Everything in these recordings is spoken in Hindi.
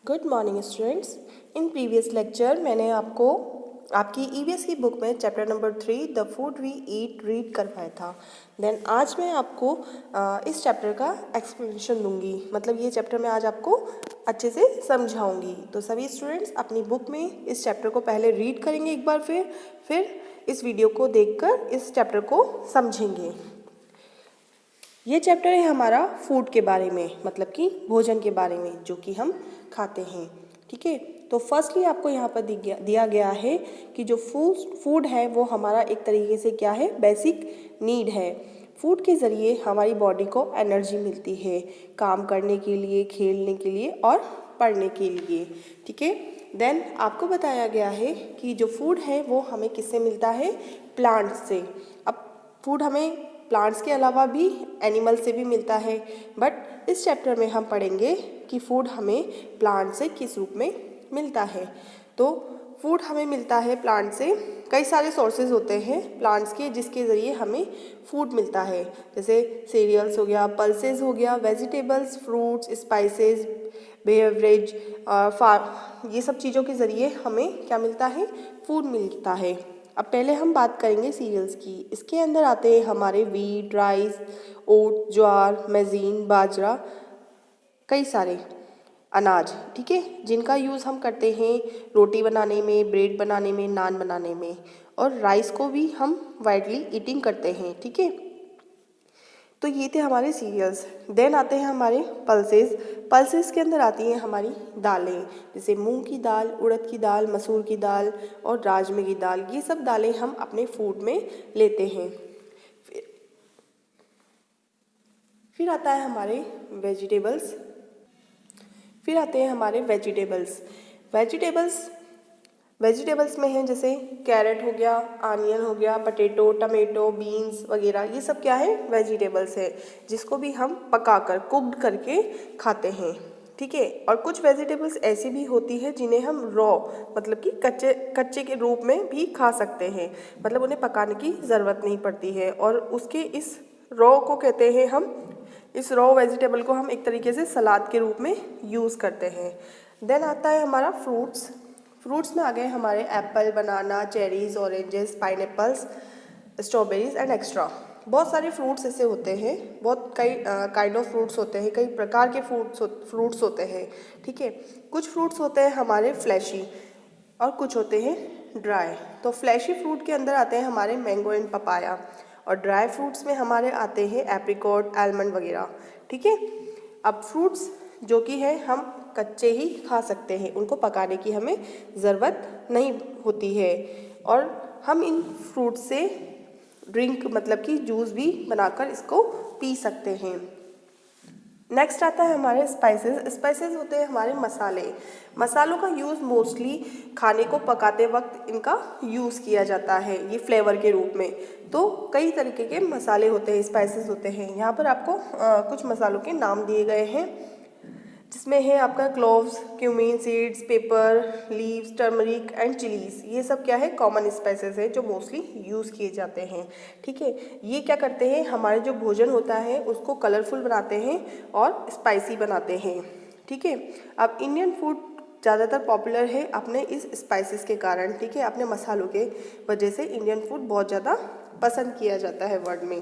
Good morning students. In previous lecture मैंने आपको आपकी ईवीएस की बुक में chapter number 3 the food we eat read करवाया था। देन आज मैं आपको इस चैप्टर का एक्सप्लेनेशन दूंगी, मतलब ये चैप्टर मैं आज आपको अच्छे से समझाऊंगी। तो सभी स्टूडेंट्स अपनी बुक में इस चैप्टर को पहले रीड करेंगे एक बार, फिर इस वीडियो को देखकर इस चैप्टर को समझेंगे। ये चैप्टर है हमारा फूड के बारे में, मतलब कि भोजन के बारे में जो कि हम खाते हैं। ठीक है, तो फर्स्टली आपको यहाँ पर दिया गया है कि जो फूड है वो हमारा एक तरीके से क्या है, बेसिक नीड है। फूड के ज़रिए हमारी बॉडी को एनर्जी मिलती है काम करने के लिए, खेलने के लिए और पढ़ने के लिए। ठीक है, देन आपको बताया गया है कि जो फूड है वो हमें किससे मिलता है, प्लांट्स से। अब फूड हमें प्लांट्स के अलावा भी एनिमल से भी मिलता है, बट इस चैप्टर में हम पढ़ेंगे कि फूड हमें प्लांट से किस रूप में मिलता है। तो फूड हमें मिलता है प्लांट से, कई सारे सोर्सेज होते हैं प्लांट्स के जिसके ज़रिए हमें फूड मिलता है, जैसे सीरियल्स हो गया, पल्सेस हो गया, वेजिटेबल्स, फ्रूट्स, स्पाइसेस, बेवरेज, ये सब चीज़ों के ज़रिए हमें क्या मिलता है, फूड मिलता है। अब पहले हम बात करेंगे सीरियल्स की। इसके अंदर आते हैं हमारे वीट, राइस, ओट, ज्वार, मैज़ीन, बाजरा, कई सारे अनाज। ठीक है, जिनका यूज़ हम करते हैं रोटी बनाने में, ब्रेड बनाने में, नान बनाने में, और राइस को भी हम वाइडली ईटिंग करते हैं। ठीक है, तो ये थे हमारे सीरियल्स। देन आते हैं हमारे पल्सेस। पल्सेस के अंदर आती हैं हमारी दालें, जैसे मूंग की दाल, उड़द की दाल, मसूर की दाल और राजमे की दाल। ये सब दालें हम अपने फूड में लेते हैं। फिर आता है हमारे वेजिटेबल्स। फिर आते हैं हमारे वेजिटेबल्स में हैं जैसे कैरेट हो गया, आनियन हो गया, पटेटो, टमेटो, बीन्स वगैरह। ये सब क्या है, वेजिटेबल्स है जिसको भी हम पकाकर कुक्ड करके खाते हैं। ठीक है, और कुछ वेजिटेबल्स ऐसी भी होती है जिन्हें हम रॉ, मतलब कि कच्चे के रूप में भी खा सकते हैं, मतलब उन्हें पकाने की ज़रूरत नहीं पड़ती है, और उसके इस रॉ को कहते हैं हम, इस रॉ वेजिटेबल को हम एक तरीके से सलाद के रूप में यूज़ करते हैं। देन आता है हमारा फ्रूट्स में आ गए हमारे Apple, banana, cherries, oranges, pineapples, strawberries and extra. बहुत सारे फ्रूट्स ऐसे होते हैं, बहुत कई काइंड ऑफ फ्रूट्स होते हैं, कई प्रकार के फ्रूट्स होते हैं। ठीक है, कुछ फ्रूट्स होते हैं हमारे फ्लैशी और कुछ होते हैं ड्राई। तो फ्लैशी फ्रूट के अंदर आते हैं हमारे मैंगो एंड पपाया, और ड्राई फ्रूट्स में हमारे आते हैं एप्रिकॉट, आलमंड वगैरह। ठीक है, अब फ्रूट्स जो कि है हम कच्चे ही खा सकते हैं, उनको पकाने की हमें ज़रूरत नहीं होती है, और हम इन फ्रूट से ड्रिंक, मतलब कि जूस भी बनाकर इसको पी सकते हैं। नेक्स्ट आता है हमारे स्पाइसेस होते हैं हमारे मसालों का यूज़ मोस्टली खाने को पकाते वक्त इनका यूज़ किया जाता है, ये फ्लेवर के रूप में। तो कई तरीके के मसाले होते हैं, स्पाइसेस होते हैं। यहाँ पर आपको कुछ मसालों के नाम दिए गए हैं, जिसमें है आपका cloves, cumene seeds, paper, leaves, turmeric and chillies. ये सब क्या है, कॉमन स्पाइसेस है जो मोस्टली यूज़ किए जाते हैं। ठीक है, ये क्या करते हैं, हमारे जो भोजन होता है उसको कलरफुल बनाते हैं और स्पाइसी बनाते हैं। ठीक है, अब इंडियन फूड ज़्यादातर पॉपुलर है अपने इस स्पाइसेस के कारण। ठीक है, अपने मसालों के वजह से इंडियन फूड बहुत ज़्यादा पसंद किया जाता है वर्ल्ड में।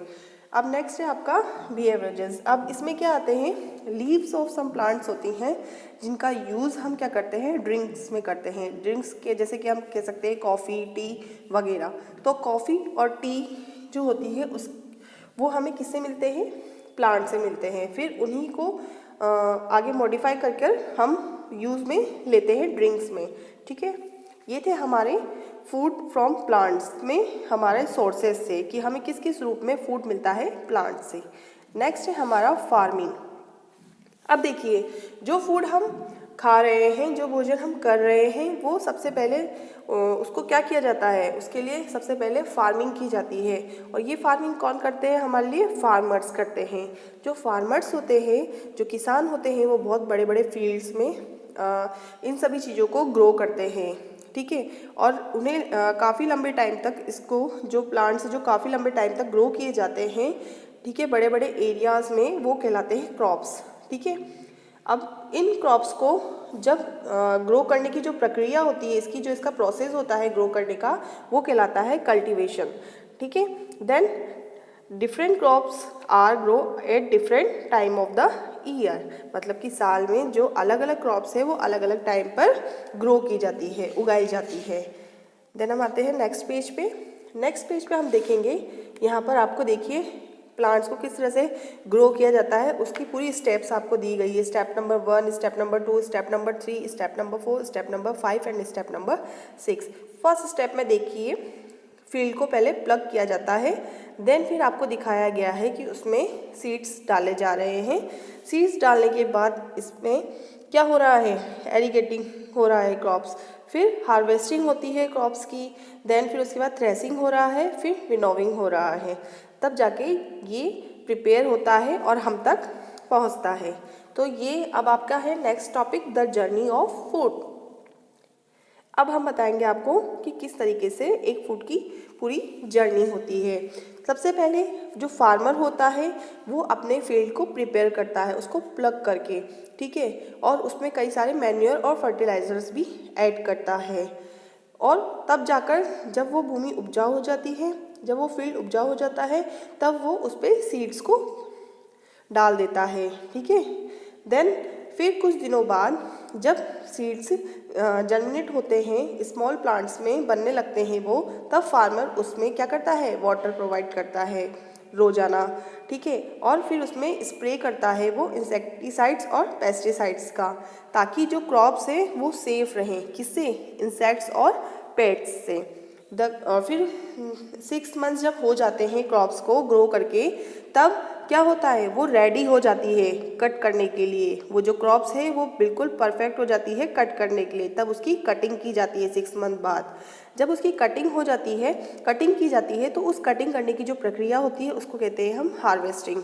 अब नेक्स्ट है आपका बेवरेजेस। अब इसमें क्या आते हैं, लीव्स ऑफ सम प्लांट्स होती हैं जिनका यूज़ हम क्या करते हैं, ड्रिंक्स में करते हैं। ड्रिंक्स के जैसे कि हम कह सकते हैं कॉफ़ी, टी वगैरह। तो कॉफ़ी और टी जो होती है वो हमें किससे मिलते हैं, प्लांट से मिलते हैं। फिर उन्हीं को आगे मॉडिफाई कर हम यूज़ में लेते हैं ड्रिंक्स में। ठीक है, ये थे हमारे फूड फ्रॉम प्लांट्स में हमारे सोर्सेस से, कि हमें किस किस रूप में फूड मिलता है प्लांट से। नेक्स्ट है हमारा फार्मिंग। अब देखिए, जो फूड हम खा रहे हैं, जो भोजन हम कर रहे हैं, वो सबसे पहले उसको क्या किया जाता है, उसके लिए सबसे पहले फार्मिंग की जाती है। और ये फार्मिंग कौन करते हैं, हमारे लिए फार्मर्स करते हैं। जो फार्मर्स होते हैं, जो किसान होते हैं, वो बहुत बड़े बड़े फील्ड्स में इन सभी चीज़ों को ग्रो करते हैं। ठीक है, और उन्हें काफ़ी लंबे टाइम तक इसको, जो प्लांट्स जो काफ़ी लंबे टाइम तक ग्रो किए जाते हैं, ठीक है, बड़े बड़े एरियाज़ में, वो कहलाते हैं क्रॉप्स। ठीक है, अब इन क्रॉप्स को जब ग्रो करने की जो प्रक्रिया होती है, इसकी जो इसका प्रोसेस होता है ग्रो करने का, वो कहलाता है कल्टीवेशन। ठीक है। Then different crops are grow at different time of the year, मतलब कि साल में जो अलग अलग क्रॉप्स है वो अलग अलग टाइम पर ग्रो की जाती है, उगाई जाती है। देन हम आते हैं नेक्स्ट पेज पे। नेक्स्ट पेज पे हम देखेंगे, यहाँ पर आपको देखिए प्लांट्स को किस तरह से ग्रो किया जाता है, उसकी पूरी स्टेप्स आपको दी गई है। Step number 1, step number 2, step number 3, step number 4, step number 5 and step number 6। First step में देखिए फील्ड को पहले प्लग किया जाता है, देन फिर आपको दिखाया गया है कि उसमें सीड्स डाले जा रहे हैं। सीड्स डालने के बाद इसमें क्या हो रहा है, एरीगेटिंग हो रहा है क्रॉप्स, फिर हार्वेस्टिंग होती है क्रॉप्स की, देन फिर उसके बाद थ्रेसिंग हो रहा है, फिर विनोविंग हो रहा है, तब जाके ये प्रिपेयर होता है और हम तक पहुंचता है। तो ये अब आपका है next topic, the journey of food. अब हम बताएंगे आपको कि किस तरीके से एक फूड की पूरी जर्नी होती है। सबसे पहले जो फार्मर होता है वो अपने फील्ड को प्रिपेयर करता है, उसको प्लग करके, ठीक है, और उसमें कई सारे मैन्योर और फर्टिलाइजर्स भी ऐड करता है, और तब जाकर जब वो भूमि उपजाऊ हो जाती है, जब वो फील्ड उपजाऊ हो जाता है, तब वो उस पर सीड्स को डाल देता है। ठीक है। देन फिर कुछ दिनों बाद जब सीड्स जर्मिनेट होते हैं, स्मॉल प्लांट्स में बनने लगते हैं वो, तब फार्मर उसमें क्या करता है, वाटर प्रोवाइड करता है रोजाना। ठीक है। और फिर उसमें स्प्रे करता है वो इंसेक्टिसाइड्स और पेस्टिसाइड्स का, ताकि जो क्रॉप्स है वो सेफ रहें, किससे, इंसेक्ट्स और पेट्स से। फिर 6 मंथ्स जब हो जाते हैं क्रॉप्स को ग्रो करके, तब क्या होता है, वो रेडी हो जाती है कट करने के लिए। वो जो क्रॉप्स है वो बिल्कुल परफेक्ट हो जाती है कट करने के लिए, तब उसकी कटिंग की जाती है 6 मंथ बाद। जब उसकी कटिंग हो जाती है, कटिंग की जाती है, तो उस कटिंग करने की जो प्रक्रिया होती है उसको कहते हैं हम हार्वेस्टिंग।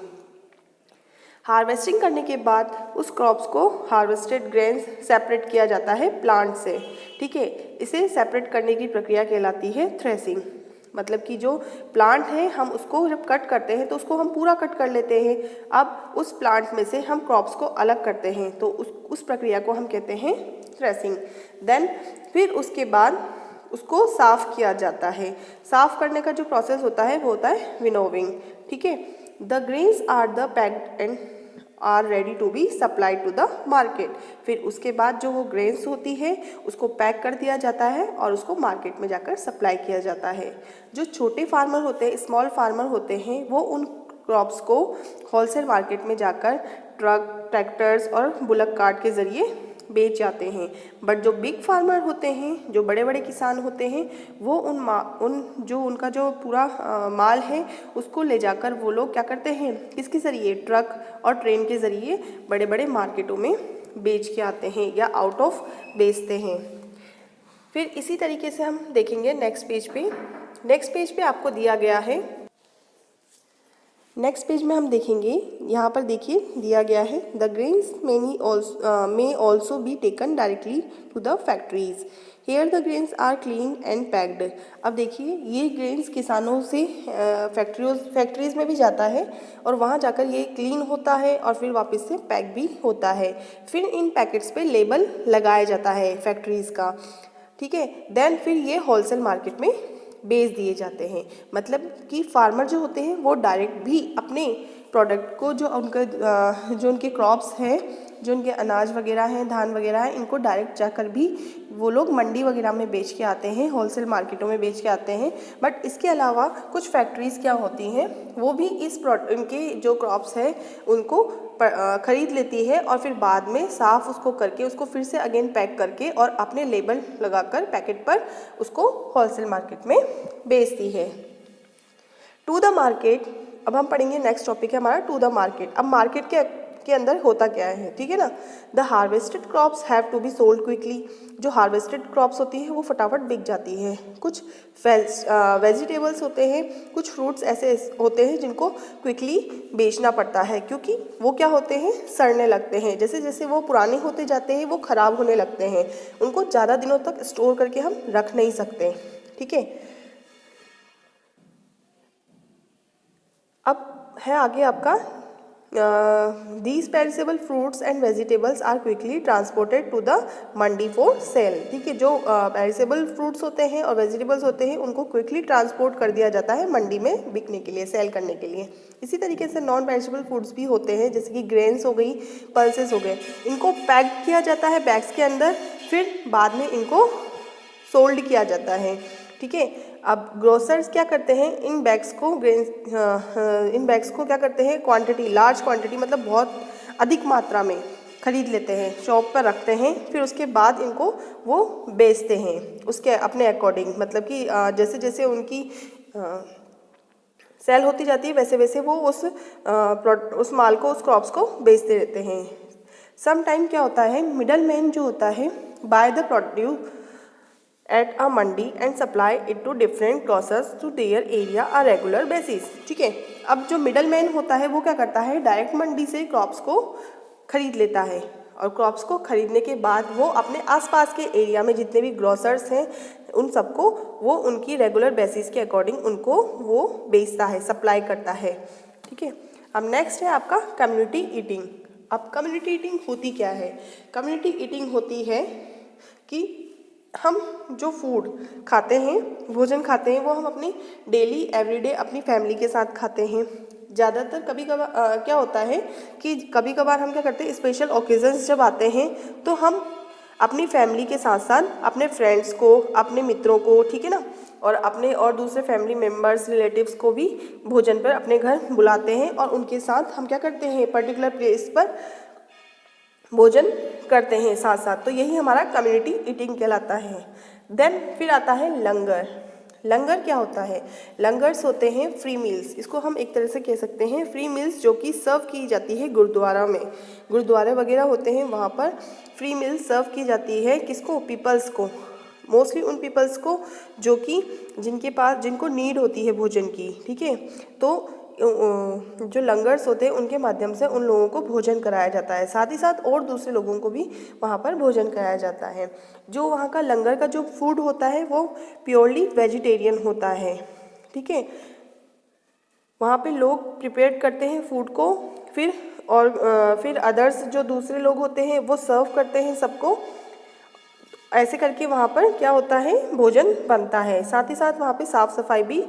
हार्वेस्टिंग करने के बाद उस क्रॉप्स को हार्वेस्टेड ग्रेन्स सेपरेट किया जाता है प्लांट से। ठीक है। इसे सेपरेट करने की प्रक्रिया कहलाती है थ्रेसिंग। मतलब कि जो प्लांट है हम उसको जब कट करते हैं तो उसको हम पूरा कट कर लेते हैं, अब उस प्लांट में से हम क्रॉप्स को अलग करते हैं, तो उस प्रक्रिया को हम कहते हैं थ्रेसिंग। देन फिर उसके बाद उसको साफ़ किया जाता है। साफ़ करने का जो प्रोसेस होता है वो होता है विनोविंग। ठीक है। The grains are the packed and are ready to be supplied to the market. फिर उसके बाद जो वो ग्रेन्स होती है उसको पैक कर दिया जाता है और उसको मार्केट में जाकर सप्लाई किया जाता है। जो छोटे फार्मर होते हैं, स्मॉल फार्मर होते हैं, वो उन क्रॉप्स को होलसेल मार्केट में जाकर ट्रक, ट्रैक्टर्स और बुलक कार्ट के ज़रिए बेच जाते हैं। बट जो बिग फार्मर होते हैं, जो बड़े बड़े किसान होते हैं, वो उनका जो पूरा माल है उसको ले जाकर वो लोग क्या करते हैं, किसके ज़रिए, ट्रक और ट्रेन के ज़रिए बड़े बड़े मार्केटों में बेच के आते हैं या आउट ऑफ बेचते हैं। फिर इसी तरीके से हम देखेंगे नेक्स्ट पेज पे। नेक्स्ट पेज पे आपको दिया गया है, नेक्स्ट पेज में हम देखेंगे, यहाँ पर देखिए दिया गया है, the grains may also be taken directly to the factories, here the grains are clean and packed. अब देखिए ये ग्रेन्स किसानों से फैक्ट्रीज में भी जाता है और वहाँ जाकर ये क्लीन होता है और फिर वापस से पैक भी होता है। फिर इन पैकेट्स पे लेबल लगाया जाता है फैक्ट्रीज का। ठीक है। देन फिर ये होलसेल मार्केट में बेच दिए जाते हैं। मतलब कि फार्मर जो होते हैं वो डायरेक्ट भी अपने प्रोडक्ट को, जो उनके क्रॉप्स हैं, जो उनके अनाज वगैरह हैं, धान वगैरह हैं, इनको डायरेक्ट जाकर भी वो लोग मंडी वगैरह में बेच के आते हैं, होलसेल मार्केटों में बेच के आते हैं। बट इसके अलावा कुछ फैक्ट्रीज़ क्या होती हैं, वो भी इनके जो क्रॉप्स हैं उनको खरीद लेती है और फिर बाद में साफ़ उसको करके उसको फिर से अगेन पैक करके और अपने लेबल लगाकर पैकेट पर उसको होलसेल मार्केट में बेचती है। टू द मार्केट, अब हम पढ़ेंगे नेक्स्ट टॉपिक है हमारा टू द मार्केट। अब मार्केट के अंदर होता क्या है, ठीक है ना। The harvested crops have to be sold quickly. जो हार्वेस्टेड क्रॉप्स होती है वो फटाफट बिक जाती है। कुछ वेजिटेबल्स होते हैं, कुछ फ्रूट्स ऐसे होते हैं जिनको क्विकली बेचना पड़ता है, क्योंकि वो क्या होते हैं, सड़ने लगते हैं। जैसे जैसे वो पुराने होते जाते हैं वो ख़राब होने लगते हैं, उनको ज़्यादा दिनों तक स्टोर करके हम रख नहीं सकते। ठीक है। अब है आगे आपका these perishable fruits and vegetables are quickly transported to the Mandi for sale। ठीक है, जो perishable fruits होते हैं और vegetables होते हैं उनको quickly transport कर दिया जाता है मंडी में बिकने के लिए, सेल करने के लिए। इसी तरीके से नॉन perishable foods भी होते हैं, जैसे कि grains हो गई, pulses हो गए, इनको पैक किया जाता है बैग्स के अंदर, फिर बाद में इनको सोल्ड किया जाता है। ठीक है, अब ग्रोसर्स क्या करते हैं, इन बैग्स को क्या करते हैं, क्वांटिटी, लार्ज क्वांटिटी मतलब बहुत अधिक मात्रा में खरीद लेते हैं, शॉप पर रखते हैं, फिर उसके बाद इनको वो बेचते हैं उसके अपने अकॉर्डिंग, मतलब कि जैसे जैसे उनकी सेल होती जाती है वैसे वैसे वो उस माल को, उस क्रॉप्स को बेचते रहते हैं। सम टाइम क्या होता है, मिडल मैन जो होता है by the produce at a mandi and supply it to different grocers to their area a regular basis. ठीक है, अब जो मिडल मैन होता है वो क्या करता है, डायरेक्ट मंडी से क्रॉप्स को खरीद लेता है, और क्रॉप्स को खरीदने के बाद वो अपने आसपास के एरिया में जितने भी ग्रोसर्स हैं उन सबको वो उनकी रेगुलर बेसिस के अकॉर्डिंग उनको वो बेचता है, सप्लाई करता है। ठीक है, अब नेक्स्ट है आपका कम्युनिटी ईटिंग। अब कम्युनिटी ईटिंग होती क्या है, कम्युनिटी ईटिंग होती है कि हम जो फूड खाते हैं, भोजन खाते हैं, वो हम अपनी डेली एवरीडे अपनी फैमिली के साथ खाते हैं। ज़्यादातर कभी कभार क्या होता है कि कभी कभार हम क्या करते हैं, स्पेशल ओकेजन्स जब आते हैं तो हम अपनी फैमिली के साथ साथ अपने फ्रेंड्स को, अपने मित्रों को, ठीक है ना, और अपने और दूसरे फैमिली मेम्बर्स, रिलेटिव्स को भी भोजन पर अपने घर बुलाते हैं, और उनके साथ हम क्या करते हैं, पर्टिकुलर प्लेस पर भोजन करते हैं साथ साथ। तो यही हमारा कम्युनिटी ईटिंग कहलाता है। देन फिर आता है लंगर। लंगर क्या होता है, लंगर्स होते हैं फ्री मील्स, इसको हम एक तरह से कह सकते हैं फ्री मील्स, जो कि सर्व की जाती है गुरुद्वारा में, गुरुद्वारे वगैरह होते हैं वहाँ पर फ्री मील्स सर्व की जाती है। किसको, पीपल्स को, मोस्टली उन पीपल्स को जो कि जिनको नीड होती है भोजन की। ठीक है, तो जो लंगर्स होते हैं उनके माध्यम से उन लोगों को भोजन कराया जाता है, साथ ही साथ और दूसरे लोगों को भी वहाँ पर भोजन कराया जाता है। जो वहाँ का लंगर का जो फूड होता है वो प्योरली वेजिटेरियन होता है। ठीक है, वहाँ पे लोग प्रिपेयर करते हैं फूड को, फिर अदर्स जो दूसरे लोग होते हैं वो सर्व करते हैं सबको। ऐसे करके वहाँ पर क्या होता है, भोजन बनता है। साथ ही साथ वहाँ पे साफ़ सफाई भी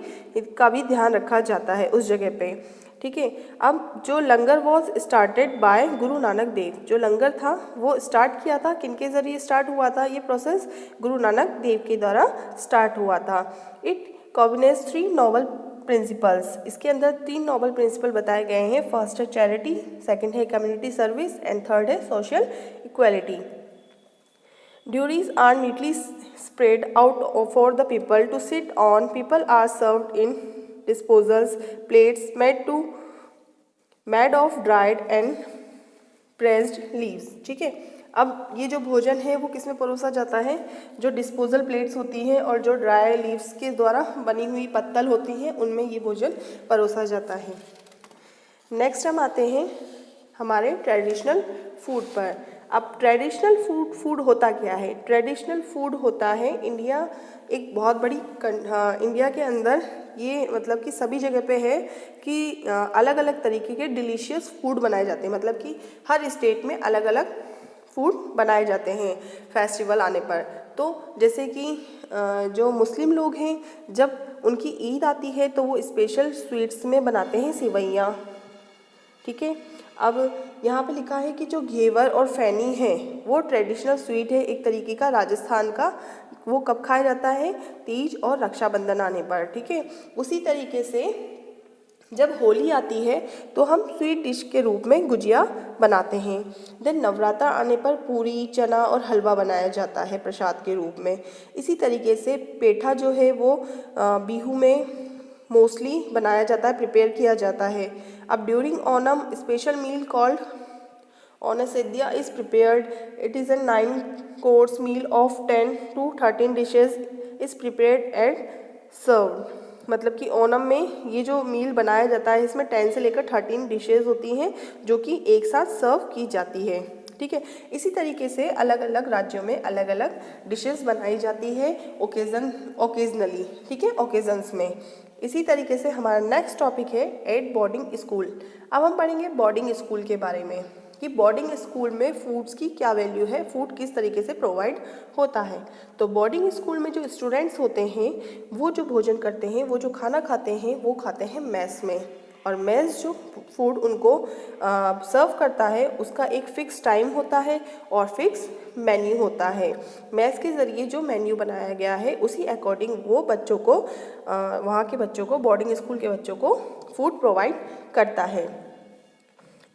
का भी ध्यान रखा जाता है उस जगह पे। ठीक है, अब जो लंगर was started by Guru Nanak Dev, जो लंगर था वो स्टार्ट किया था, किनके ज़रिए स्टार्ट हुआ था ये प्रोसेस, गुरु नानक देव के द्वारा स्टार्ट हुआ था। इट कॉम्बिनेट्स 3 नोबल प्रिंसिपल्स, इसके अंदर 3 नोबल प्रिंसिपल बताए गए हैं। फर्स्ट है चैरिटी, सेकेंड है कम्युनिटी सर्विस एंड थर्ड है social equality. Duries are neatly spread out for the people to sit on. People are served in disposals plates made of dried and pressed leaves। ठीक है, अब ये जो भोजन है वो किस में परोसा जाता है, जो डिस्पोजल प्लेट्स होती हैं और जो ड्राई लीव्स के द्वारा बनी हुई पत्तल होती हैं उनमें ये भोजन परोसा जाता है। नेक्स्ट हम आते हैं हमारे ट्रेडिशनल फूड पर। अब ट्रेडिशनल फूड होता क्या है, ट्रेडिशनल फूड होता है इंडिया एक बहुत बड़ी इंडिया के अंदर ये मतलब कि सभी जगह पे है कि अलग अलग तरीके के डिलीशियस फूड बनाए जाते हैं, मतलब कि हर स्टेट में अलग अलग फूड बनाए जाते हैं फेस्टिवल आने पर। तो जैसे कि जो मुस्लिम लोग हैं जब उनकी ईद आती है तो वो स्पेशल स्वीट्स में बनाते हैं सेवइयाँ। ठीक है, अब यहाँ पे लिखा है कि जो घेवर और फैनी है वो ट्रेडिशनल स्वीट है एक तरीके का राजस्थान का। वो कब खाया जाता है, तीज और रक्षाबंधन आने पर। ठीक है, उसी तरीके से जब होली आती है तो हम स्वीट डिश के रूप में गुजिया बनाते हैं। देन नवरात्र आने पर पूरी, चना और हलवा बनाया जाता है प्रसाद के रूप में। इसी तरीके से पेठा जो है वो बिहू में मोस्टली बनाया जाता है, प्रिपेयर किया जाता है। अब during Onam special meal called Onasadya is prepared. It is a 9 course meal of 10 to 13 dishes is prepared and served. मतलब कि ओनम में ये जो मील बनाया जाता है इसमें 10 से लेकर 13 डिशेज होती हैं जो कि एक साथ सर्व की जाती है। ठीक है। इसी तरीके से अलग अलग राज्यों में अलग अलग डिशेस बनाई जाती है ओकेजनली, ठीक है, ओकेजन्स में। इसी तरीके से हमारा नेक्स्ट टॉपिक है एट बोर्डिंग स्कूल। अब हम पढ़ेंगे बोर्डिंग स्कूल के बारे में कि बोर्डिंग स्कूल में फूड्स की क्या वैल्यू है, फूड किस तरीके से प्रोवाइड होता है। तो बोर्डिंग स्कूल में जो स्टूडेंट्स होते हैं वो जो भोजन करते हैं, वो जो खाना खाते हैं, वो खाते हैं मेस में। और मेस जो फूड उनको सर्व करता है उसका एक फ़िक्स टाइम होता है और फिक्स मेन्यू होता है। मेस के ज़रिए जो मेन्यू बनाया गया है उसी अकॉर्डिंग वो बच्चों को वहाँ के बच्चों को, बोर्डिंग स्कूल के बच्चों को फूड प्रोवाइड करता है।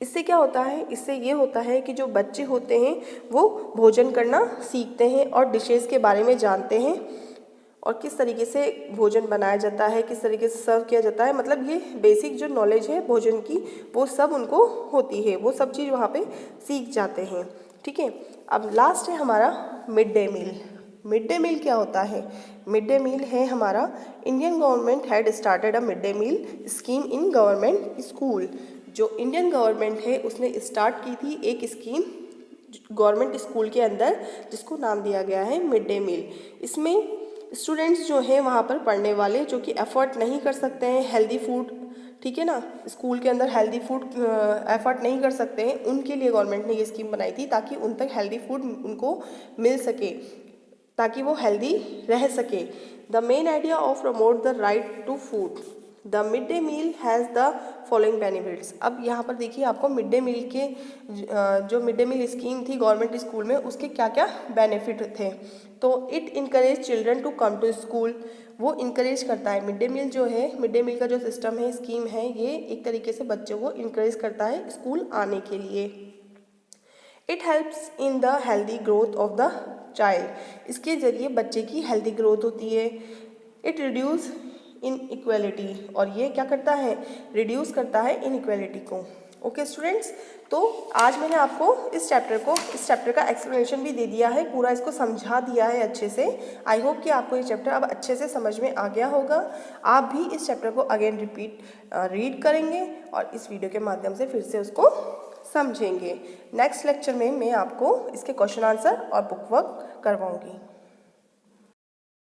इससे क्या होता है, इससे ये होता है कि जो बच्चे होते हैं वो भोजन करना सीखते हैं और डिशेज़ के बारे में जानते हैं और किस तरीके से भोजन बनाया जाता है, किस तरीके से सर्व किया जाता है, मतलब ये बेसिक जो नॉलेज है भोजन की वो सब उनको होती है, वो सब चीज़ वहाँ पे सीख जाते हैं, ठीक है। अब लास्ट है हमारा mid day meal. Mid day meal क्या होता है? मिड डे मील है हमारा, Indian government had started a mid day meal scheme in government school. जो इंडियन गवर्नमेंट है उसने स्टार्ट की थी एक स्कीम गवर्नमेंट स्कूल के अंदर जिसको नाम दिया गया है मिड डे मील। इसमें स्टूडेंट्स जो हैं वहाँ पर पढ़ने वाले जो कि एफर्ट नहीं कर सकते हैं हेल्दी फूड, ठीक है ना, स्कूल के अंदर हेल्दी फूड एफर्ट नहीं कर सकते हैं, उनके लिए गवर्नमेंट ने ये स्कीम बनाई थी ताकि उन तक हेल्दी फूड उनको मिल सके, ताकि वो हेल्दी रह सके। The main idea of promote the right to food, the mid day meal has the following benefits. अब यहाँ पर देखिए आपको मिड डे मील के जो मिड डे मील स्कीम थी गवर्नमेंट स्कूल में उसके क्या क्या बेनिफिट थे। तो it encourage children to come to school, वो इनकरेज करता है, मिड डे मील जो है, मिड डे मील का जो सिस्टम है, स्कीम है, ये एक तरीके से बच्चों को इनकरेज करता है स्कूल आने के लिए। It helps in the healthy growth of the child, इसके ज़रिए बच्चे की हेल्दी ग्रोथ होती है। इट रिड्यूस इनइक्वालिटी, और ये क्या करता है, रिड्यूस करता है इनइक्वालिटी को। ओके स्टूडेंट्स, तो आज मैंने आपको इस चैप्टर का एक्सप्लेनेशन भी दे दिया है, पूरा इसको समझा दिया है अच्छे से। आई होप कि आपको ये चैप्टर अब अच्छे से समझ में आ गया होगा। आप भी इस चैप्टर को अगेन रीड करेंगे और इस वीडियो के माध्यम से फिर से उसको समझेंगे। नेक्स्ट लेक्चर में मैं आपको इसके क्वेश्चन आंसर और बुक वर्क करवाऊँगी।